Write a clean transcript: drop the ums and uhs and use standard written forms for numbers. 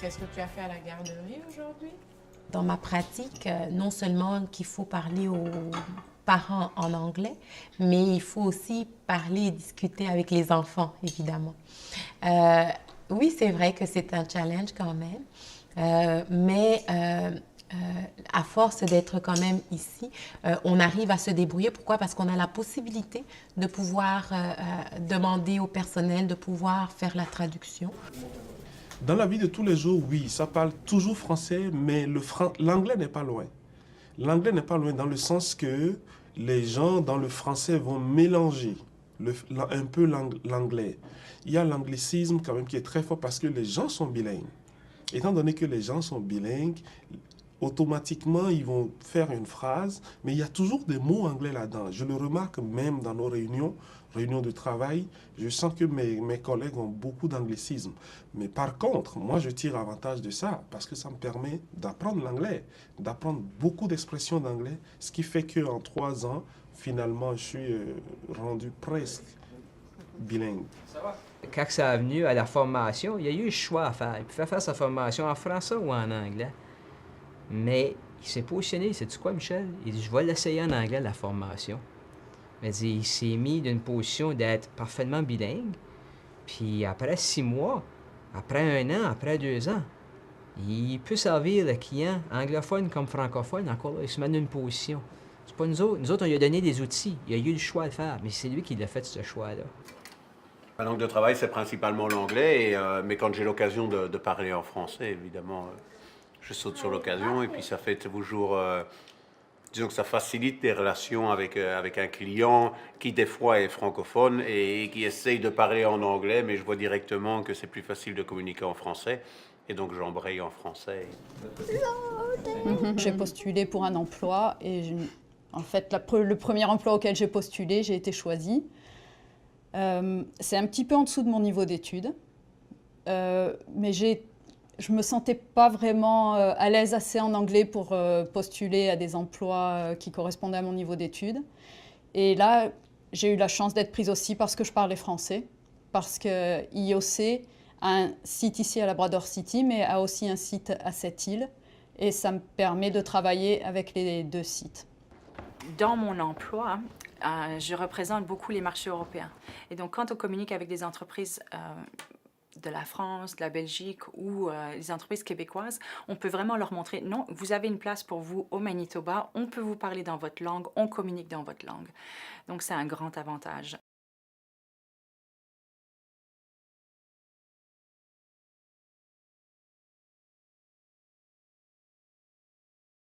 Qu'est-ce que tu as fait à la garderie aujourd'hui? Dans ma pratique, non seulement qu'il faut parler aux parents en anglais, mais il faut aussi parler et discuter avec les enfants, évidemment. Euh, oui, c'est vrai que c'est un challenge quand même, mais à force d'être quand même ici, on arrive à se débrouiller. Pourquoi? Parce qu'on a la possibilité de pouvoir demander au personnel de pouvoir faire la traduction. Dans la vie de tous les jours, oui, ça parle toujours français, mais l'anglais n'est pas loin. L'anglais n'est pas loin dans le sens que les gens dans le français vont mélanger un peu l'anglais. Il y a l'anglicisme quand même qui est très fort parce que les gens sont bilingues. Étant donné que les gens sont bilingues, automatiquement, ils vont faire une phrase, mais il y a toujours des mots anglais là-dedans. Je le remarque même dans nos réunions de travail, je sens que mes collègues ont beaucoup d'anglicisme. Mais par contre, moi, je tire avantage de ça parce que ça me permet d'apprendre l'anglais, d'apprendre beaucoup d'expressions d'anglais, ce qui fait qu'en 3 ans, finalement, je suis rendu presque bilingue. Quand ça est venu à la formation, il y a eu le choix à faire. Il pouvait faire sa formation en français ou en anglais. Mais il s'est positionné, sais-tu quoi, Michel? Il dit, je vais l'essayer en anglais, la formation. Mais il s'est mis d'une position d'être parfaitement bilingue. Puis après 6 mois, après 1 an, après 2 ans, il peut servir le client anglophone comme francophone. Encore là, il se met d'une position. C'est pas nous autres. Nous autres, on lui a donné des outils. Il a eu le choix de le faire. Mais c'est lui qui l'a fait, ce choix-là. Ma langue de travail, c'est principalement l'anglais, mais quand j'ai l'occasion de parler en français, évidemment, je saute sur l'occasion et puis ça fait toujours, disons que ça facilite les relations avec un client qui des fois est francophone et qui essaye de parler en anglais, mais je vois directement que c'est plus facile de communiquer en français et donc j'embraye en français. J'ai postulé pour un emploi et en fait, le premier emploi auquel j'ai postulé, j'ai été choisie. C'est un petit peu en dessous de mon niveau d'études, mais je me sentais pas vraiment à l'aise assez en anglais pour postuler à des emplois qui correspondaient à mon niveau d'études. Et là, j'ai eu la chance d'être prise aussi parce que je parlais français, parce que IOC a un site ici à Labrador City, mais a aussi un site à cette île, et ça me permet de travailler avec les deux sites. Dans mon emploi, je représente beaucoup les marchés européens. Et donc, quand on communique avec des entreprises de la France, de la Belgique ou les entreprises québécoises, on peut vraiment leur montrer, non, vous avez une place pour vous au Manitoba, on peut vous parler dans votre langue, on communique dans votre langue. Donc, c'est un grand avantage.